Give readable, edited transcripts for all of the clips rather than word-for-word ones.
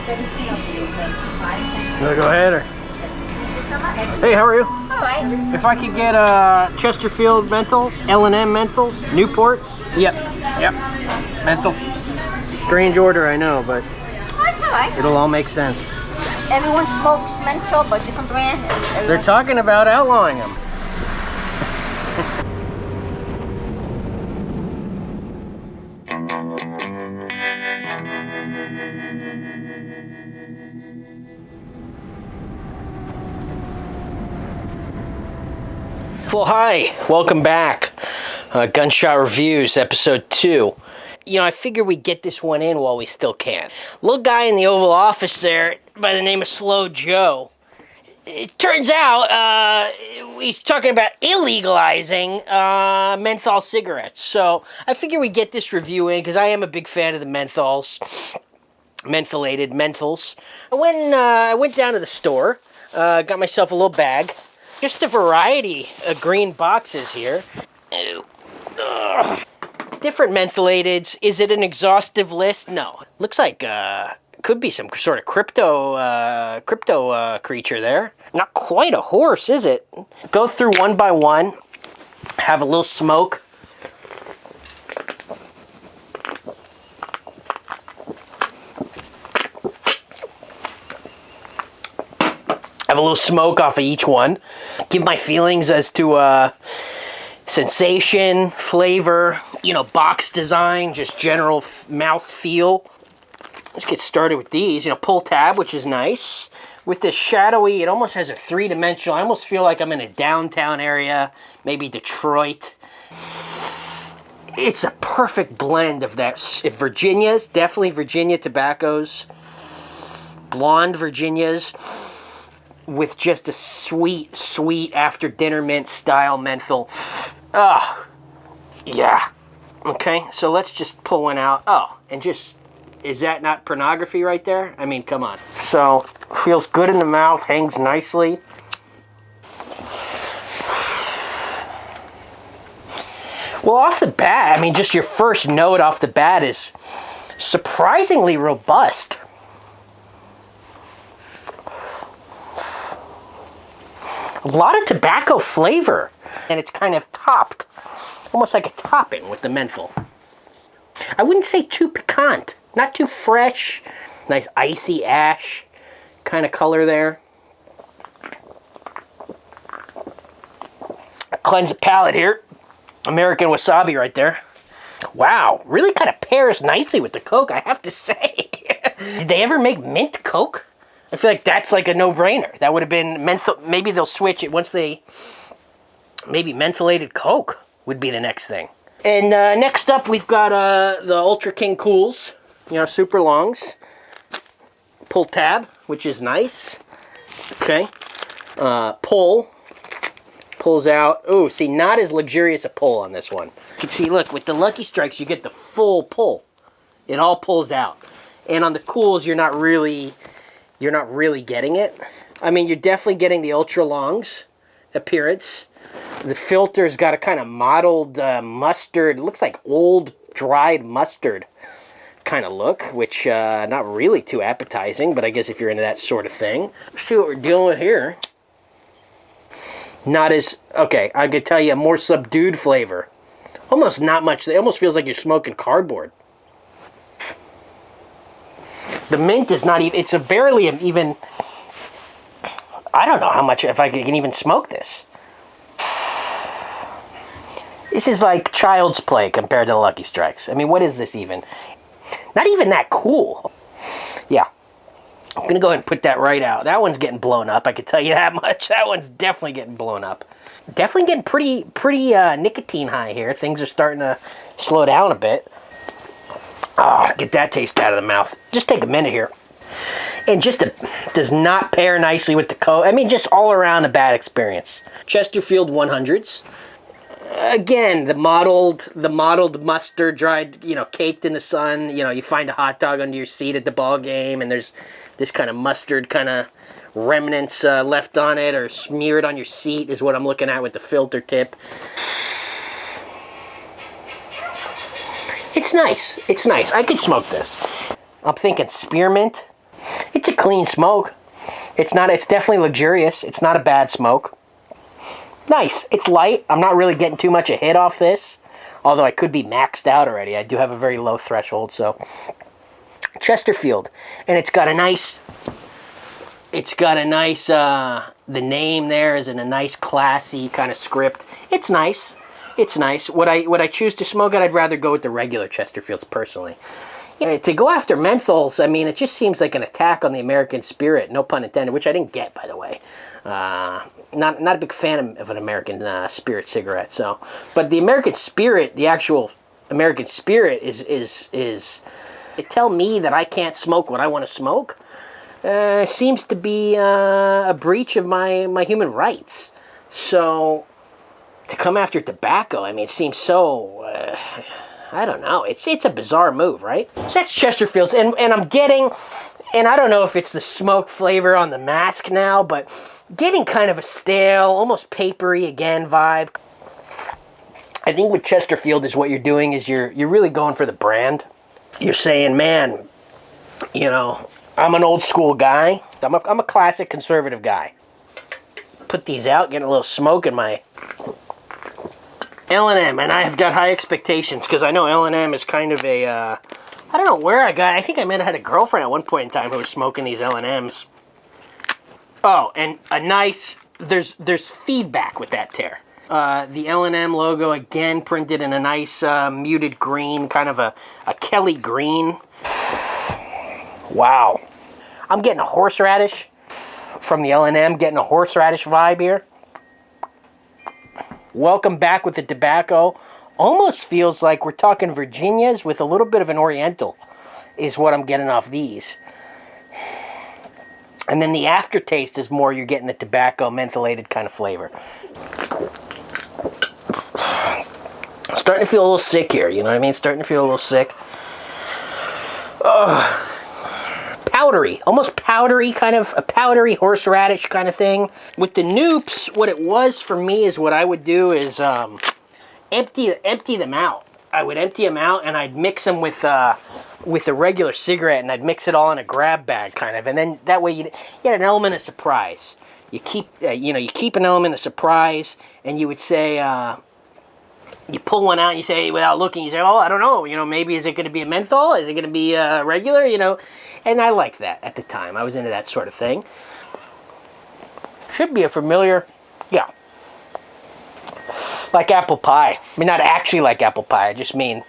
Wanna go ahead or? Hey, how are you? All right. If I could get Chesterfield Menthols, L&M Menthols, Newports. Yep. Menthol. Strange order, I know, but That's all right. it'll all make sense. Everyone smokes menthol, but different brand. They're talking about outlawing them. Well, hi, welcome back. Gunshot Reviews, episode 2. You know, I figure we get this one in while we still can. Little guy in the Oval Office there by the name of Slow Joe. It turns out he's talking about illegalizing menthol cigarettes. So I figure we get this review in because I am a big fan of the menthols, mentholated menthols. I went down to the store, got myself a little bag. Just a variety of green boxes here. Different mentholateds. Is it an exhaustive list? No. Looks like could be some sort of crypto creature there. Not quite a horse, is it? Go through one by one. Have a little smoke. Have a little smoke off of each one. Give my feelings as to sensation, flavor, you know, box design, just general mouth feel. Let's get started with these. You know, pull tab, which is nice. With this shadowy, it almost has a three-dimensional. I almost feel like I'm in a downtown area, maybe Detroit. It's a perfect blend of that. Virginias, definitely Virginia tobaccos. Blonde Virginias. With just a sweet, sweet after dinner mint style menthol. Oh, yeah. Okay, so let's just pull one out. Oh, and just, is that not pornography right there? I mean, come on. So, feels good in the mouth, hangs nicely. Well, off the bat, I mean, just your first note off the bat is surprisingly robust. A lot of tobacco flavor, and it's kind of topped, almost like a topping with the menthol. I wouldn't say too piquant, not too fresh, nice icy ash kind of color there. Cleanse the palate here. American wasabi right there. Wow, really kind of pairs nicely with the Coke, I have to say. Did they ever make mint Coke? I feel like that's like a no-brainer. That would have been menthol. Maybe they'll switch it once they. Maybe mentholated Coke would be the next thing. And next up, we've got the Ultra King Cools. You know, super longs. Pull tab, which is nice. Okay. Pull. Pulls out. Oh, see, not as luxurious a pull on this one. You can see, look, with the Lucky Strikes, you get the full pull. It all pulls out. And on the Cools, you're not really getting it. I mean, you're definitely getting the ultra longs appearance. The filter's got a kind of mottled mustard, looks like old dried mustard kind of look, which not really too appetizing, but I guess if you're into that sort of thing. Let's see what we're dealing with here. Not as, okay, I could tell you a more subdued flavor. Almost not much, it almost feels like you're smoking cardboard. The mint is not even, it's a barely even, I don't know how much, if I can even smoke this. This is like child's play compared to the Lucky Strikes. I mean, what is this even? Not even that cool. Yeah. I'm going to go ahead and put that right out. That one's getting blown up, I can tell you that much. That one's definitely getting blown up. Definitely getting pretty nicotine high here. Things are starting to slow down a bit. Oh, get that taste out of the mouth. Just take a minute here. And just does not pair nicely with the Coke. I mean, just all around a bad experience. Chesterfield 100s. Again, the mottled mustard, dried, you know, caked in the sun. You know, you find a hot dog under your seat at the ball game, and there's this kind of mustard kind of remnants left on it, or smeared on your seat is what I'm looking at with the filter tip. It's nice. It's nice. I could smoke this. I'm thinking spearmint. It's a clean smoke. It's definitely luxurious. It's not a bad smoke. Nice. It's light. I'm not really getting too much a hit off this, although I could be maxed out already. I do have a very low threshold, so Chesterfield, and it's got a nice, the name there is in a nice classy kind of script. It's nice. It's nice. Would I choose to smoke it? I'd rather go with the regular Chesterfields personally. Yeah, to go after menthols, I mean, it just seems like an attack on the American spirit, no pun intended, which I didn't get, by the way. Not a big fan of an American spirit cigarette. So, but the American spirit, the actual American spirit, is it tell me that I can't smoke what I want to smoke. Seems to be a breach of my human rights. So, to come after tobacco, I mean, it seems so. I don't know. It's a bizarre move, right? So that's Chesterfield's, and I'm getting, and I don't know if it's the smoke flavor on the mask now, but getting kind of a stale, almost papery again vibe. I think with Chesterfield is what you're doing is you're really going for the brand. You're saying, man, you know, I'm an old school guy. I'm a classic conservative guy. Put these out, getting a little smoke in my L&M, and I have got high expectations because I know L&M is kind of a, I don't know where I think I might have had a girlfriend at one point in time who was smoking these L&Ms. Oh, and a nice, there's feedback with that tear. The L&M logo, again, printed in a nice muted green, kind of a Kelly green. Wow. I'm getting a horseradish from the L&M, getting a horseradish vibe here. Welcome back with the tobacco. Almost feels like we're talking Virginias with a little bit of an Oriental is what I'm getting off these. And then the aftertaste is more you're getting the tobacco mentholated kind of flavor. Starting to feel a little sick here, you know what I mean? Starting to feel a little sick. Powdery, almost powdery, kind of a powdery horseradish kind of thing. With the Noops, what it was for me is what I would do is empty them out. I would empty them out and I'd mix them with a regular cigarette, and I'd mix it all in a grab bag kind of, and then that way you get an element of surprise. You keep you keep an element of surprise, and you would say you pull one out and you say, without looking, you say, oh, I don't know, maybe is it going to be a menthol? Is it going to be regular? And I liked that at the time. I was into that sort of thing. Should be a familiar, yeah. Like apple pie. I mean, not actually like apple pie. I just mean,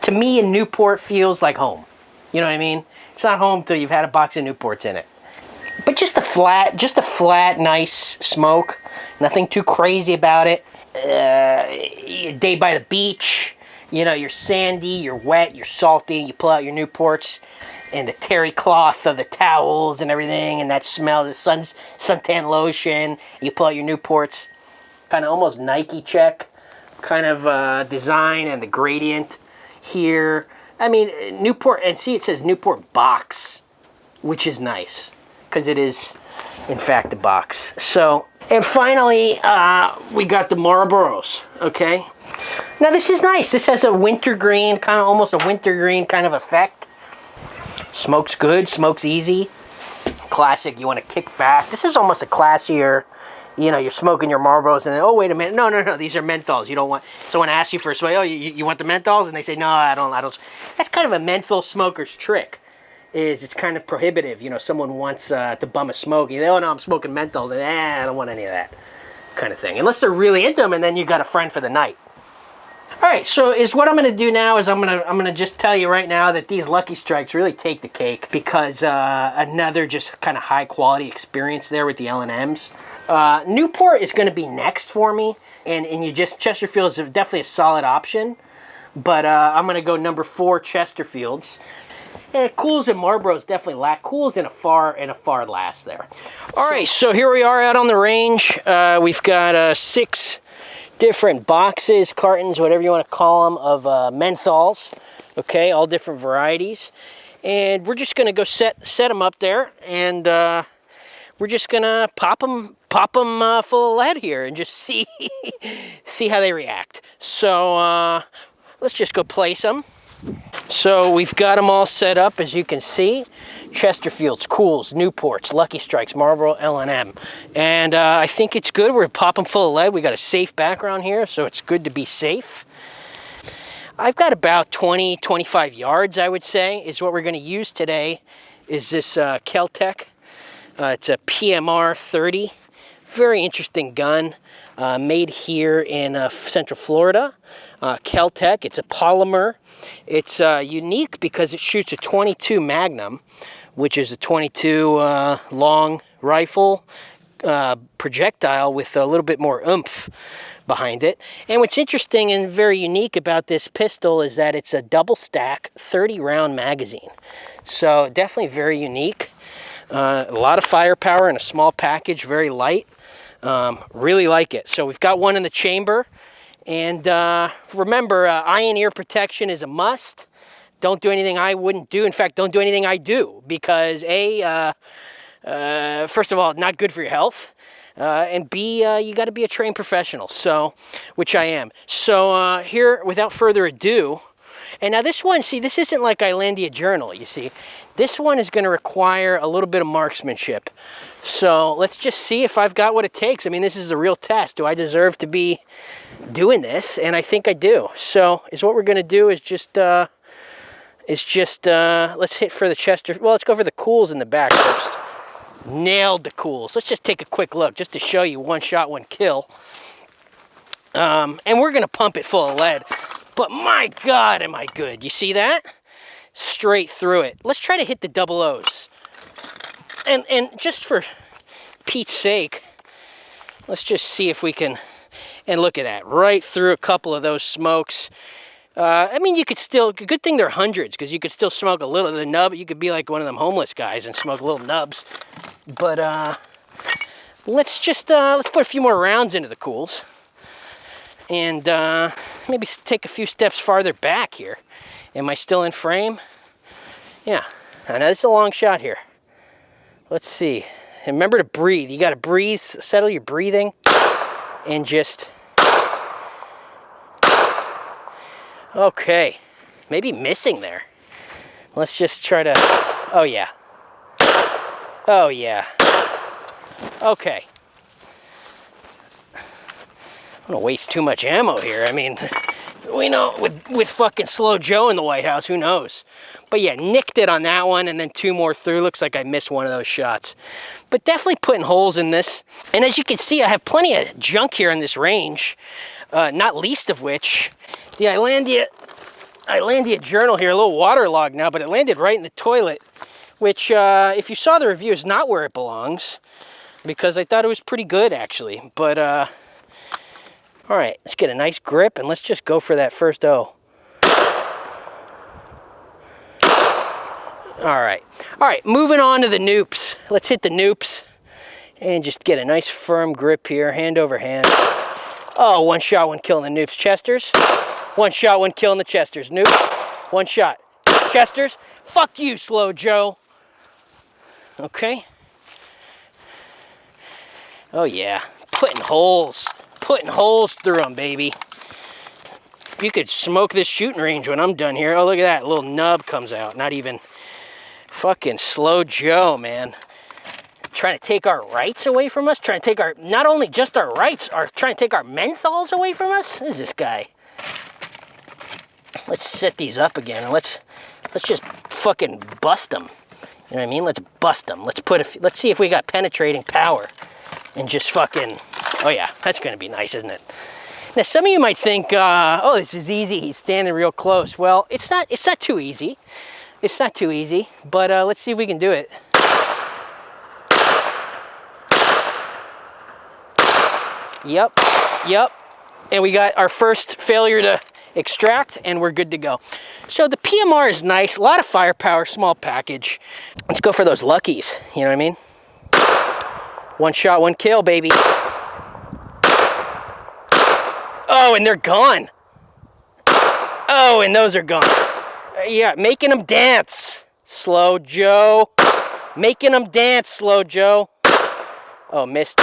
to me, a Newport feels like home. You know what I mean? It's not home till you've had a box of Newports in it. But just a flat, nice smoke. Nothing too crazy about it. Day by the beach. You're sandy, you're wet, you're salty. You pull out your Newports and the terry cloth of the towels and everything, and that smell, the suntan lotion. You pull out your Newports. Kind of almost Nike check kind of design, and the gradient here. I mean, Newport, and see it says Newport box, which is nice because it is in fact a box. So, and finally we got the Marlboros. Okay, now this is nice. This has a winter green, kind of almost a winter green kind of effect. Smokes good, smokes easy, classic. You want to kick back. This is almost a classier. You're smoking your Marlboros, and then, oh, wait a minute, no, these are menthols. You don't want, someone asks you for a smoke, oh, you want the menthols? And they say, no, I don't. That's kind of a menthol smoker's trick, is it's kind of prohibitive. Someone wants to bum a smoke, you say, oh, no, I'm smoking menthols, and I don't want any of that kind of thing. Unless they're really into them, and then you got a friend for the night. All right, so what I'm going to do now is I'm going to just tell you right now that these Lucky Strikes really take the cake, because another just kind of high quality experience there with the L&Ms. Newport is going to be next for me, and Chesterfield is definitely a solid option, but I'm going to go number 4 Chesterfields. And Cools and Marlboros definitely lack. Cools in a far last there. All right, so here we are out on the range. We've got 6 different boxes, cartons, whatever you want to call them, of menthols. Okay, all different varieties, and we're just going to go set them up there, and we're just gonna pop them full of lead here and just see how they react. So let's just go place them. So we've got them all set up, as you can see. Chesterfields, Cools, Newports, Lucky Strikes, Marlboro, L&M. And I think it's good. We're popping full of lead. We got a safe background here, so it's good to be safe. I've got about 20, 25 yards, I would say, is what we're going to use today, is this KelTec. It's a PMR30. Very interesting gun, made here in Central Florida. KelTec, it's a polymer. It's unique because it shoots a 22 Magnum, which is a 22 long rifle projectile with a little bit more oomph behind it. And what's interesting and very unique about this pistol is that it's a double stack 30 round magazine. So definitely very unique. A lot of firepower in a small package, very light. Really like it. So we've got one in the chamber. And remember, eye and ear protection is a must. Don't do anything I wouldn't do. In fact, don't do anything I do because first of all, not good for your health. And B, you got to be a trained professional, so, which I am. So here, without further ado, and now this one, see, this isn't like Islandia Journal, you see. This one is going to require a little bit of marksmanship. So let's just see if I've got what it takes. I mean, this is a real test. Do I deserve to be doing this? And I think I do. So is what we're going to do is just let's hit for the Chester. Well, let's go for the Cools in the back first. Nailed the Cools. Let's just take a quick look just to show you one shot, one kill. And we're going to pump it full of lead. But my God, am I good. You see that? Straight through it. Let's try to hit the double O's. And just for Pete's sake, let's just see if we can, and look at that, right through a couple of those smokes. I mean, you could still, good thing they're hundreds, because you could still smoke a little of the nub. You could be like one of them homeless guys and smoke little nubs. But let's just, let's put a few more rounds into the Cools. And maybe take a few steps farther back here. Am I still in frame? Yeah, I know this is a long shot here. Let's see. And remember to breathe. You got to breathe, settle your breathing, and just... Okay, maybe missing there. Let's just try to... Oh, yeah. Oh, yeah. Okay. I don't want to waste too much ammo here. I mean, we know with fucking Slow Joe in the White House, who knows? But yeah, nicked it on that one, and then two more through. Looks like I missed one of those shots. But definitely putting holes in this. And as you can see, I have plenty of junk here in this range, not least of which the Islandia Journal here, a little waterlogged now, but it landed right in the toilet, which if you saw the review is not where it belongs, because I thought it was pretty good actually. But all right, let's get a nice grip and let's just go for that first O. All right, moving on to the noops. Let's hit the noops and just get a nice firm grip here, hand over hand. Oh, one shot, one kill in the noops. Chesters. One shot, one kill in the Chesters. Noops. One shot. Chesters. Fuck you, Slow Joe. Okay. Oh, yeah. Putting holes through them, baby. You could smoke this shooting range when I'm done here. Oh, look at that. A little nub comes out. Not even fucking Slow Joe, man. Trying to take our rights away from us. Trying to take our, not only just our rights, trying to take our menthols away from us. Who is this guy? Let's set these up again and let's just fucking bust them. You know what I mean? Let's bust them. Let's see if we got penetrating power and just fucking, oh yeah, that's gonna be nice, isn't it? Now some of you might think, oh, this is easy. He's standing real close. Well, it's not too easy. It's not too easy, but let's see if we can do it. Yep. And we got our first failure to extract, and we're good to go. So the PMR is nice, a lot of firepower, small package. Let's go for those luckies, you know what I mean? One shot, one kill, baby. Oh, and they're gone. Oh, and those are gone. Yeah, making them dance, Slow Joe. Making them dance, Slow Joe. Oh, missed.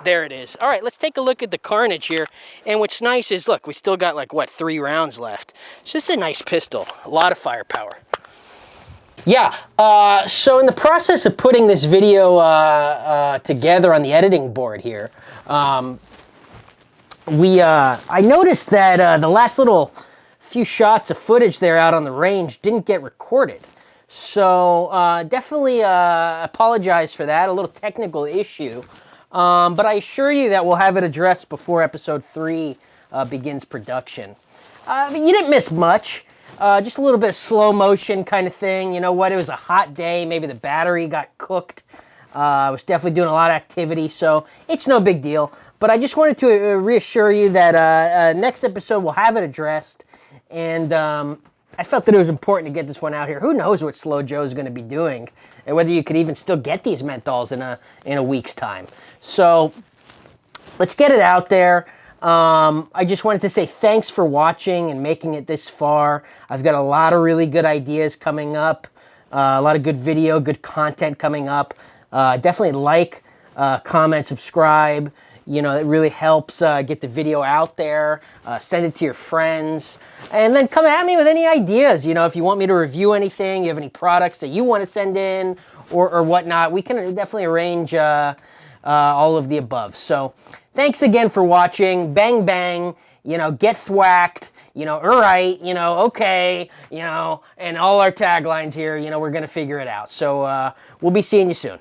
There it is. All right, let's take a look at the carnage here. And what's nice is, look, we still got like, what, 3 rounds left. So this is a nice pistol, a lot of firepower. Yeah, so in the process of putting this video together on the editing board here, I noticed that the last little few shots of footage there out on the range didn't get recorded. So definitely apologize for that, a little technical issue. But I assure you that we'll have it addressed before episode 3 begins production. But you didn't miss much. Just a little bit of slow motion kind of thing. You know what? It was a hot day. Maybe the battery got cooked. I was definitely doing a lot of activity, so it's no big deal. But I just wanted to reassure you that next episode we'll have it addressed. And I felt that it was important to get this one out here. Who knows what Slow Joe's going to be doing, and whether you could even still get these menthols in a week's time. So let's get it out there. I just wanted to say thanks for watching and making it this far. I've got a lot of really good ideas coming up, a lot of good video, good content coming up. Definitely like, comment, subscribe. You know, it really helps get the video out there. Send it to your friends. And then come at me with any ideas. You know, if you want me to review anything, you have any products that you want to send in or whatnot, we can definitely arrange all of the above. So thanks again for watching. Bang, bang. You know, get thwacked. You know, all right. You know, okay. You know, and all our taglines here, you know, we're going to figure it out. So we'll be seeing you soon.